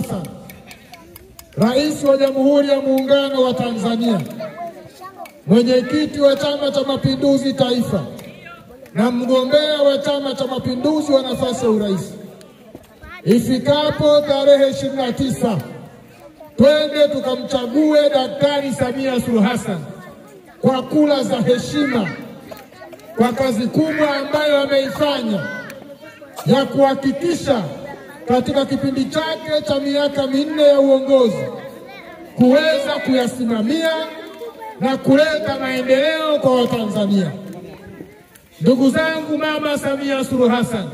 Hassan, Rais wa Jamhuri ya Muungano wa Tanzania, Mwenyekiti wa Chama cha Mapinduzi Taifa na mgombea wa Chama cha Mapinduzi wa nafasi ya urais, ifikapo tarehe 29 twende tukamchague Daktari Samia Suluhu Hassan kwa kura za heshima kwa kazi kubwa ambayo ameifanya ya kuhakikisha katika kipindi chake cha miaka minne ya uongozi kuweza kuyasimamia na kuleta maendeleo kwa Watanzania. Ndugu zangu, Mama Samia Suluhu Hassan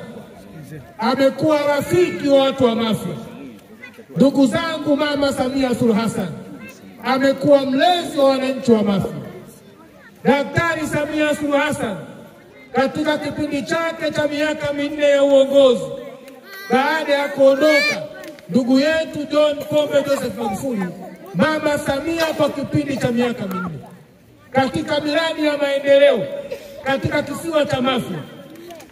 amekuwa rafiki wa watu wa Mafia. Ndugu zangu, Mama Samia Suluhu Hassan amekuwa mlezi wa wananchi wa Mafia. Daktari Samia Suluhu Hassan katika kipindi chake cha miaka minne ya uongozi baada ya kuondoka ndugu yetu John Pombe Joseph Magufuli, Mama Samia kwa kipindi cha miaka minne katika miradi ya maendeleo katika kisiwa cha Mafia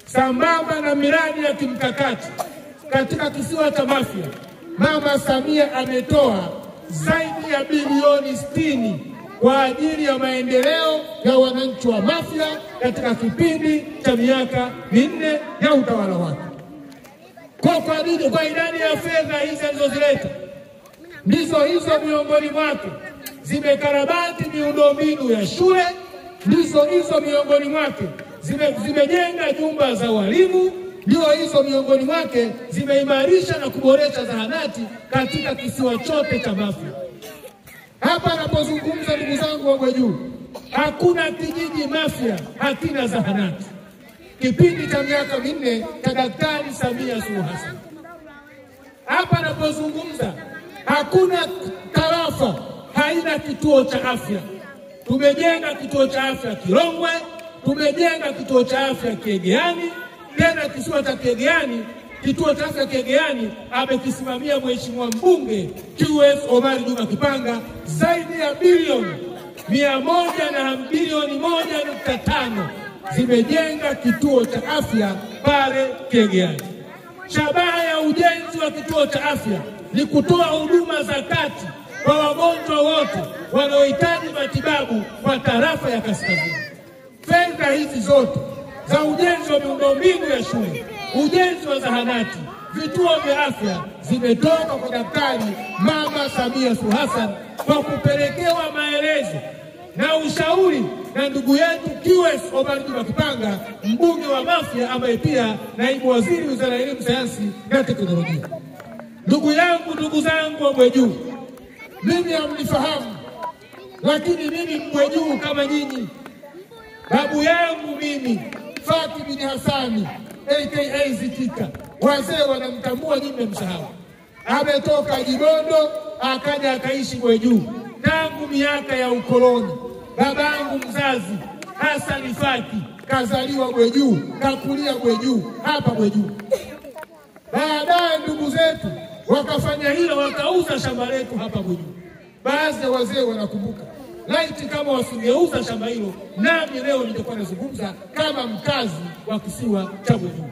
sambamba na miradi ya kimkakati katika kisiwa cha Mafia, Mama Samia ametoa zaidi ya bilioni 60 kwa ajili ya maendeleo ya wananchi wa Mafia katika kipindi cha miaka minne ya utawala wake. Kwa idadi ya fedha hizi alizozileta, ndizo hizo miongoni mwake zimekarabati miundombinu ya shule, ndizo hizo miongoni mwake zimejenga nyumba za walimu, ndio hizo miongoni mwake zimeimarisha na kuboresha zahanati katika kisiwa chote cha Mafia. Hapa napozungumza, ndugu zangu wa juu, hakuna kijiji Mafia hakina zahanati. Kipindi cha miaka minne cha Daktari Samia Suluhu Hassan. Hapa napozungumza, hakuna tarafa haina kituo cha afya. Tumejenga kituo cha afya Kirongwe, tumejenga kituo cha afya Kiegeani, tena kisiwa cha Kiegeani, kituo cha afya Kiegeani amekisimamia Mheshimiwa Mbunge QS Omar Juma Kipanga, zaidi ya bilioni 1.5 zimejenga kituo cha afya pale Kiegeani. Shabaha ya ujenzi wa kituo cha afya ni kutoa huduma za kati kwa wagonjwa wote wanaohitaji matibabu kwa tarafa ya Kaskazini. Fedha hizi zote za ujenzi wa miundombinu ya shule, ujenzi wa zahanati, vituo vya afya zimetoka kwa Daktari Mama Samia Suluhu Hassan kwa kupelekewa maelezo na ushauri na ndugu yetu QS Omar Juma Kipanga, mbunge wa Mafia ambaye pia naibu waziri Wizara ya Elimu, Sayansi na Teknolojia. Ndugu zangu wa Mweju, mimi hamnifahamu, lakini mimi Mweju kama nyinyi. Babu yangu mimi Faki bin Hassani aka Zikika, wazee wanamtambua, nyinyi msahau. Ametoka Jibondo akaja akaishi Mweju tangu miaka ya ukoloni. Babangu mzazi Hassan Faki kazaliwa Mweju, kakulia Mweju, hapa Mweju. Baadaye ndugu zetu wakafanya hilo, wakauza shamba letu hapa Mweju. Baadhi ya wazee wanakumbuka. Laiti kama wasingeuza shamba hilo, nami leo ningekuwa nazungumza kama mkazi wa kisiwa cha Mweju.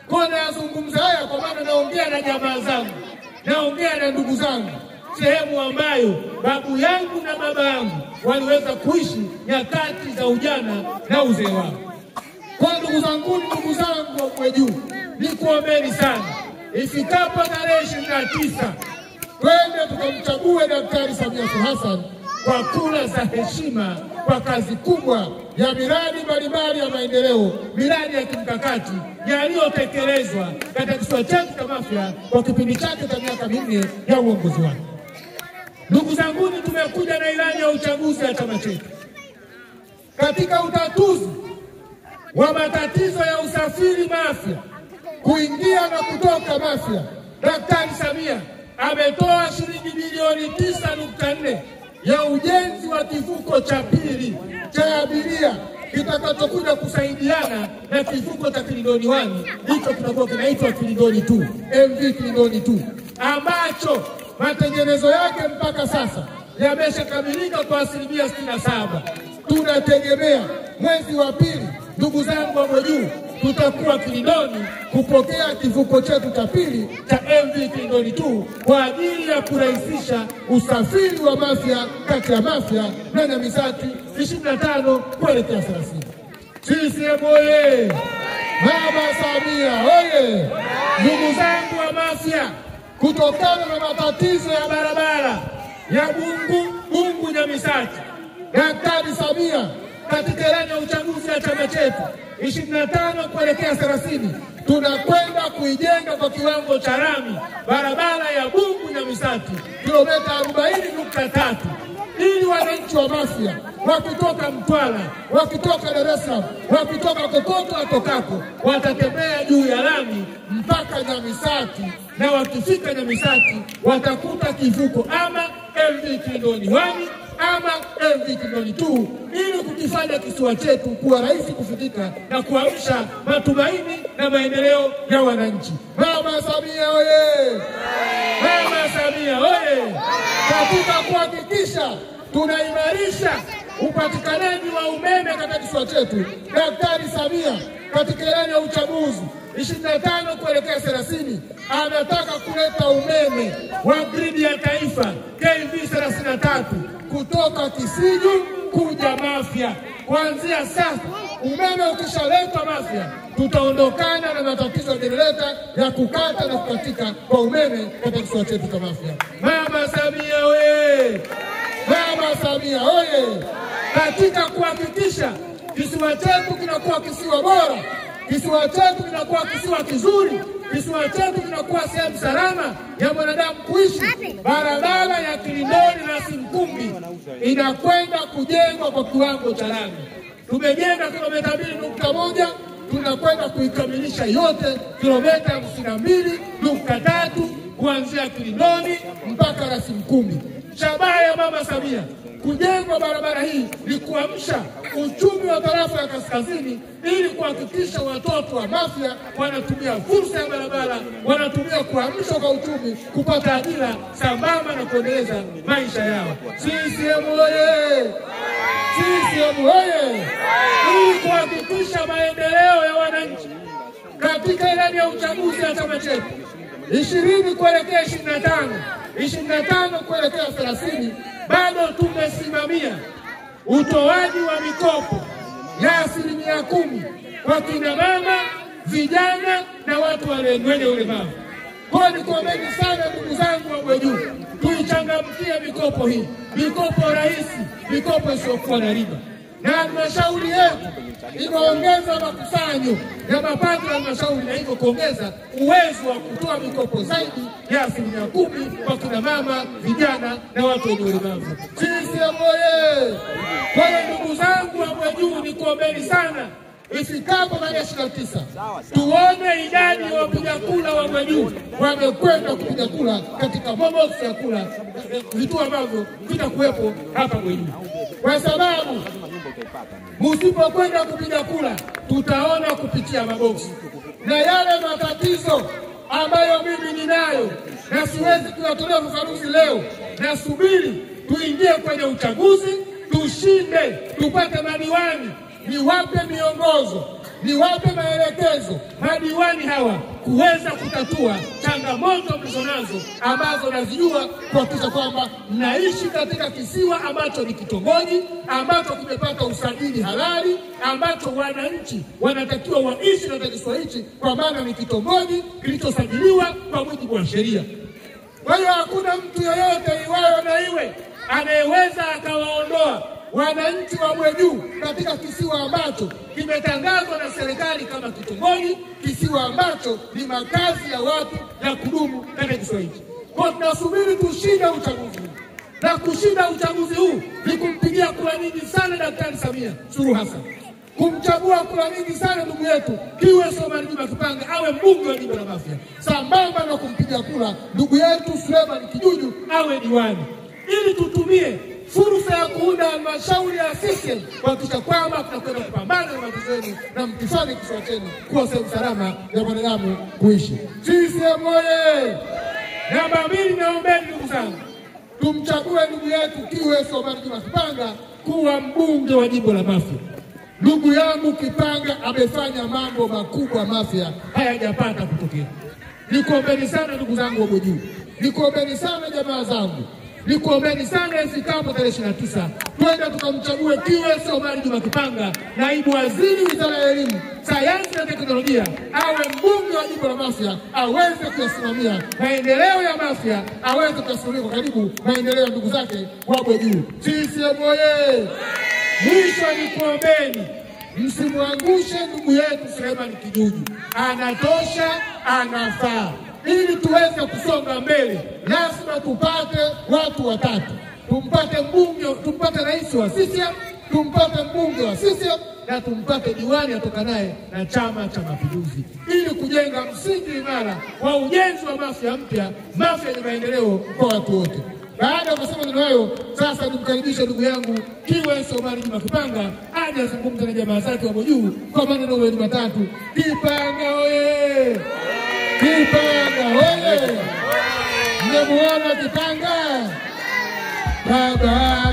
Kwa nazungumza haya kwa maana naongea na jamaa zangu, naongea na ndugu zangu, sehemu ambayo babu yangu na baba yangu waliweza kuishi nyakati za ujana na uzee wao. Kwa ndugu zangu wa Mweju, nikuombeni sana, ifikapo tarehe 29 twende tukamchague Daktari Samia Suluhu Hassan kwa kura za heshima kwa kazi kubwa ya miradi mbalimbali ya maendeleo, miradi ya kimkakati yaliyotekelezwa katika kisiwa chetu cha Mafia kwa kipindi chake cha miaka minne ya uongozi wake. Ndugu zangu, tumekuja na ilani ya uchaguzi ya chama chetu. Katika utatuzi wa matatizo ya usafiri Mafia, kuingia na kutoka Mafia, Daktari Samia ametoa shilingi bilioni 9.4 ya ujenzi wa kivuko cha pili cha abiria kitakachokuja kusaidiana na kivuko cha Kilindoni 1, hicho kitakuwa kinaitwa Kilindoni 2, MV Kilindoni 2, ambacho matengenezo yake mpaka sasa yameshakamilika kwa 67%. Tunategemea mwezi wa pili, ndugu zangu wa Mweju, tutakuwa Kinondoni kupokea kivuko chetu cha pili cha MV Kinondoni 2 kwa ajili ya kurahisisha usafiri wa Mafia kati ya Mafia na Nyamisati 25 kuelekea 30. CCM oye! Mama Samia oye! Ndugu zangu wa Mafia, kutokana na matatizo ya barabara ya Bungu Nyamisati, Daktari Samia katika ilani ya uchaguzi ya chama chetu 25 kuelekea 30 tunakwenda kuijenga kwa kiwango cha lami barabara ya Bungu Nyamisati kilomita 40.3 ili wananchi wa Mafia wakitoka Mtwara, wakitoka Dar es Salaam, wakitoka kokote watokako watatembea juu ya lami mpaka Nyamisati, na wakifika Nyamisati watakuta kivuko ama MV Kinondoni 1 ama MV Kinondoni 2 ili kukifanya kisiwa chetu kuwa rahisi kufikika na kuamsha matumaini na maendeleo ya wananchi. Mama Samia oye! Mama Samia oye! Katika kuhakikisha tunaimarisha upatikanaji wa umeme katika kisiwa chetu, Daktari Samia katika ilani ya uchaguzi 25 kuelekea 30 anataka kuleta umeme wa gridi ya taifa KV 33 kutoka Kisiju kuja Mafia. Kuanzia sasa umeme ukishaletwa Mafia, tutaondokana na matatizo ya generator ya kukata na kukatika kwa umeme katika kisiwa chetu cha Mafia. Mama Samia oye! Mama Samia oye! Katika kuhakikisha kisiwa chetu kinakuwa kisiwa bora, kisiwa chetu kinakuwa kisiwa kizuri, kisiwa chetu kinakuwa sehemu salama ya mwanadamu kuishi, barabara ya Kinondoni na Simkumbi inakwenda kujengwa kwa kiwango cha lami. Tumejenga kilomita 2.1, tunakwenda kuikamilisha yote kilomita 52.3 kuanzia Kinondoni mpaka Rasimkumbi. Shabaha ya Mama Samia kujengwa barabara hii ni kuamsha uchumi wa tarafa ya kaskazini ili kuhakikisha watoto wa Mafia wanatumia fursa ya barabara, wanatumia kuamsha kwa uchumi, kupata ajira sambamba na kuendeleza maisha yao. CCM oye! CCM oye! Ili kuhakikisha maendeleo ya wananchi katika ilani ya uchaguzi ya chama chetu 20 kuelekea 25 kuelekea 30 bado tumesimamia utoaji wa mikopo ya 10% kwa kina mama, vijana na watu wenye ulemavu. Kwa nikuombeni sana ndugu zangu wa Mweju, tuichangamkie mikopo hii, mikopo rahisi, mikopo isiyokuwa na riba. Na halmashauri yetu imeongeza makusanyo ya mapato ya halmashauri na hivyo kuongeza uwezo wa kutoa mikopo zaidi ya 10% kwa kina mama, vijana na watu wenye ulemavu. CCM oye! Kwa hiyo ndugu zangu wa Mweju, nikuombeni sana ifikapo tarehe 29 tuone idadi ya wapiga kura wa Mweju wamekwenda kupiga kura katika maboksi ya kura, vitu ambavyo vitakuwepo hapa Mweju, kwa sababu msipokwenda kupiga kura tutaona kupitia maboksi, na yale matatizo ambayo mimi ninayo na siwezi kuyatolea ufafanuzi leo, na subiri tuingie kwenye uchaguzi, tushinde, tupate madiwani, niwape miongozo, niwape maelekezo madiwani hawa kuweza kutatua changamoto mlizonazo ambazo nazijua, kuhakikisha kwamba mnaishi katika kisiwa ambacho ni kitongoji, ambacho kimepata usajili halali, ambacho wananchi wanatakiwa waishi katika kisiwa hichi kwa maana ni kitongoji kilichosajiliwa kwa mujibu wa sheria. Kwa hiyo hakuna mtu yoyote iwayo na iwe anayeweza akawaondoa wananchi wa Mweju katika kisiwa ambacho kimetangazwa na serikali kama kitongoji, kisiwa ambacho ni makazi ya watu ya kudumu katika kisiwa hiki. Kwa tunasubiri tushinde uchaguzi huu, na kushinda uchaguzi huu ni kumpigia kura nyingi sana Daktari Samia Suluhu Hassan, kumchagua kura nyingi sana ndugu yetu Kiwesi Omar Juma Kipanga awe mbunge wa jimbo la Mafia, sambamba na kumpigia kura ndugu yetu Suleiman Kijuju awe diwani, ili tutumie fursa ya kuunda halmashauri ya CCM kuhakikisha kwamba tunakwenda kupambana na matatizo yenu na mkifanye kisiwa chenu kuwa sehemu salama ya wanadamu kuishi. CCM oye! Namba 2, naombeni ndugu zangu, tumchague ndugu yetu Kiwesi Omar Juma Kipanga kuwa mbunge wa jimbo la Mafia. Ndugu yangu Kipanga amefanya mambo makubwa Mafia hayajapata kutokea. Nikuombeni sana ndugu zangu wa juu. Nikuombeni sana jamaa zangu. Nikuombeni sana ifikapo tarehe 29 twende tukamchague QS Omari Juma Kipanga naibu waziri Wizara ya Elimu, Sayansi na Teknolojia, awe mbunge wa jimbo la Mafia, aweze kuyasimamia maendeleo ya Mafia, aweze kuyasimamia kwa karibu maendeleo ya ndugu zake wapo juu. CCM oye! Mwisho nikuombeni msimuangushe ndugu yetu Suleiman Kijuju. Anatosha, anafaa. Ili tuweze kusonga mbele, lazima tupate watu watatu. Tumpate mbunge, tumpate rais wa CCM, tumpate mbunge wa CCM na tumpate diwani atokanaye na Chama cha Mapinduzi, ili kujenga msingi imara wa ujenzi wa Mafia mpya, Mafia yenye maendeleo kwa watu wote. Baada ya kusema neno hayo, sasa nimkaribishe ndugu yangu QS Omari Juma Kipanga aje azungumze na jamaa zake wapo juu kwa maneno matatu. Kipanga oye! Kipanga oye! Mmemuona Kipanga? Baba